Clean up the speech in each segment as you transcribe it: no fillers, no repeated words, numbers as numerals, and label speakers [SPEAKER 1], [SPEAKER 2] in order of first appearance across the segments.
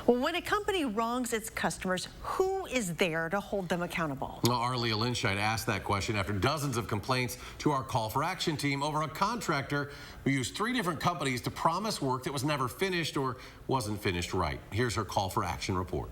[SPEAKER 1] Well, when a company wrongs its customers, who is there to hold them accountable?
[SPEAKER 2] Well, our Leah Lynchite asked that question after dozens of complaints to our Call for Action team over a contractor who used 3 different companies to promise work that was never finished or wasn't finished right. Here's her Call for Action report.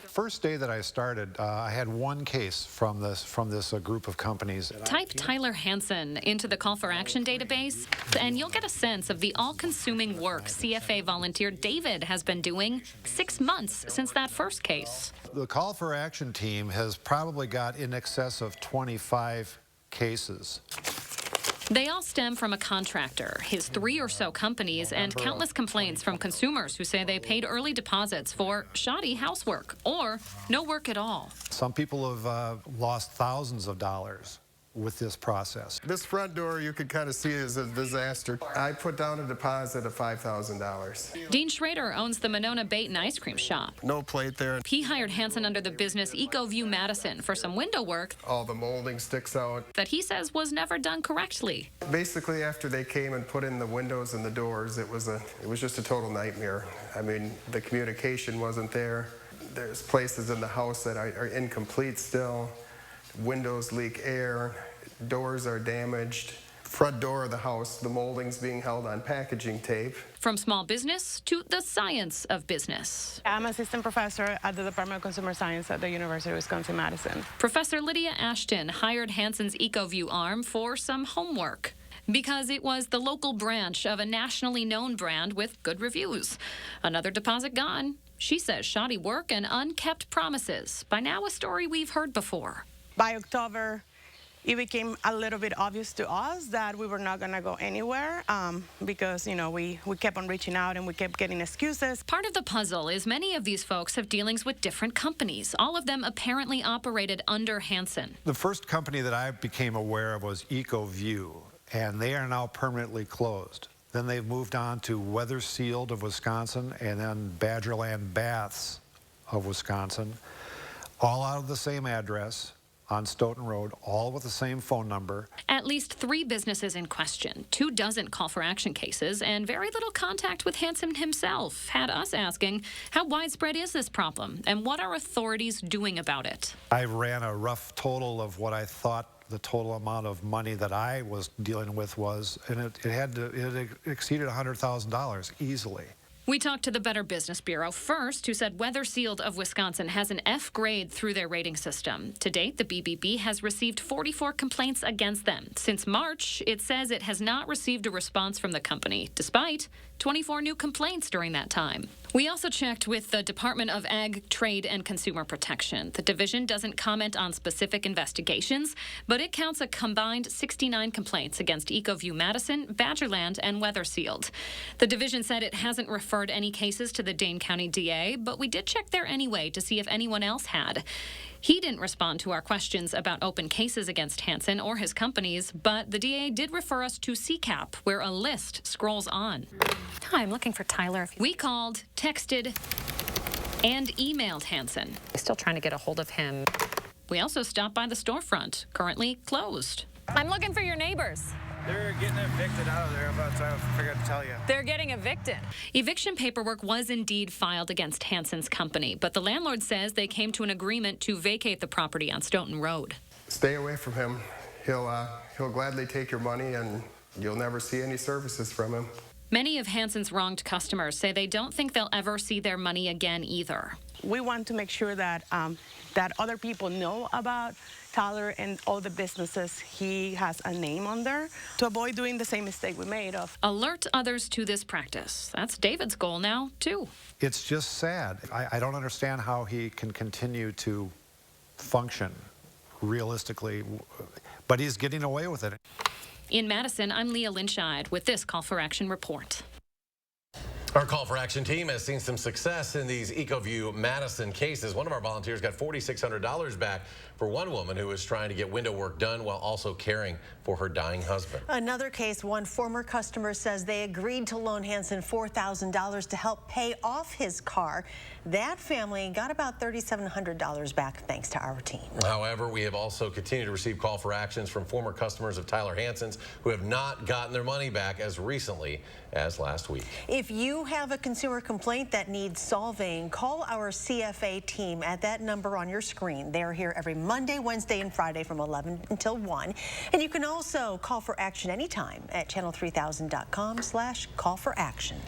[SPEAKER 3] First day that I started, I had 1 case from this group of companies.
[SPEAKER 4] Type Tyler Hansen into the Call for Action database, and you'll get a sense of the all-consuming work CFA volunteer David has been doing 6 months since that first case.
[SPEAKER 3] The Call for Action team has probably got in excess of 25 cases.
[SPEAKER 4] They all stem from a contractor, his 3 or so companies, and countless complaints from consumers who say they paid early deposits for shoddy housework or no work at all.
[SPEAKER 3] Some people have lost thousands of dollars with this process.
[SPEAKER 5] This front door you could kind of see is a disaster. I put down a deposit of $5,000.
[SPEAKER 4] Dean Schrader owns the Monona Bait and Ice Cream Shop.
[SPEAKER 5] No plate there.
[SPEAKER 4] He hired Hansen under the business EcoView Madison for some window work.
[SPEAKER 5] All the molding sticks out.
[SPEAKER 4] That he says was never done correctly.
[SPEAKER 5] Basically, after they came and put in the windows and the doors, it was just a total nightmare. I mean, the communication wasn't there. There's places in the house that are incomplete still. Windows leak air, doors are damaged. Front door of the house, the molding's being held on packaging tape.
[SPEAKER 4] From small business to the science of business.
[SPEAKER 6] I'm assistant professor at the Department of Consumer Science at the University of Wisconsin-Madison.
[SPEAKER 4] Professor Lydia Ashton hired Hansen's EcoView arm for some homework because it was the local branch of a nationally known brand with good reviews. Another deposit gone. She says shoddy work and unkept promises. By now a story we've heard before.
[SPEAKER 6] By October, it became a little bit obvious to us that we were not going to go anywhere because, you know, we kept on reaching out and we kept getting excuses.
[SPEAKER 4] Part of the puzzle is many of these folks have dealings with different companies, all of them apparently operated under Hansen.
[SPEAKER 3] The first company that I became aware of was EcoView, and they are now permanently closed. Then they've moved on to Weather Sealed of Wisconsin and then Badgerland Baths of Wisconsin, all out of the same address on Stoughton Road, all with the same phone number.
[SPEAKER 4] At least 3 businesses in question, 24 Call for Action cases, and very little contact with Hansen himself had us asking, how widespread is this problem, and what are authorities doing about it?
[SPEAKER 3] I ran a rough total of what I thought the total amount of money that I was dealing with was, and it exceeded $100,000 easily.
[SPEAKER 4] We talked to the Better Business Bureau first, who said Weather Sealed of Wisconsin has an F grade through their rating system. To date, the BBB has received 44 complaints against them. Since March, it says it has not received a response from the company, despite 24 new complaints during that time. We also checked with the Department of Ag, Trade, and Consumer Protection. The division doesn't comment on specific investigations, but it counts a combined 69 complaints against EcoView Madison, Badgerland, and Weather Sealed. The division said it hasn't referred any cases to the Dane County DA, but we did check there anyway to see if anyone else had. He didn't respond to our questions about open cases against Hansen or his companies, but the DA did refer us to CCAP, where a list scrolls on.
[SPEAKER 7] Hi, I'm looking for Tyler.
[SPEAKER 4] We called, texted, and emailed Hansen.
[SPEAKER 7] Still trying to get a hold of him.
[SPEAKER 4] We also stopped by the storefront, currently closed.
[SPEAKER 7] I'm looking for your neighbors.
[SPEAKER 8] They're getting evicted out of there, but I forgot to tell you.
[SPEAKER 7] They're getting evicted.
[SPEAKER 4] Eviction paperwork was indeed filed against Hansen's company, but the landlord says they came to an agreement to vacate the property on Stoughton Road.
[SPEAKER 5] Stay away from him. He'll gladly take your money, and you'll never see any services from him.
[SPEAKER 4] Many of Hansen's wronged customers say they don't think they'll ever see their money again either.
[SPEAKER 6] We want to make sure that that other people know about Tyler and all the businesses he has a name under to avoid doing the same mistake we made of.
[SPEAKER 4] Alert others to this practice. That's David's goal now, too.
[SPEAKER 3] It's just sad. I don't understand how he can continue to function realistically, but he's getting away with it.
[SPEAKER 4] In Madison, I'm Leah Lynchite with this Call for Action report.
[SPEAKER 2] Our Call for Action team has seen some success in these EcoView Madison cases. One of our volunteers got $4,600 back for one woman who was trying to get window work done while also caring for her dying husband.
[SPEAKER 1] Another case, one former customer says they agreed to loan Hansen $4,000 to help pay off his car. That family got about $3,700 back thanks to our team.
[SPEAKER 2] However, we have also continued to receive call for actions from former customers of Tyler Hansen's who have not gotten their money back as recently as last week.
[SPEAKER 1] If you you have a consumer complaint that needs solving, call our CFA team at that number on your screen. They're here every Monday, Wednesday, and Friday from 11 until 1. And you can also call for action anytime at channel3000.com/call for action.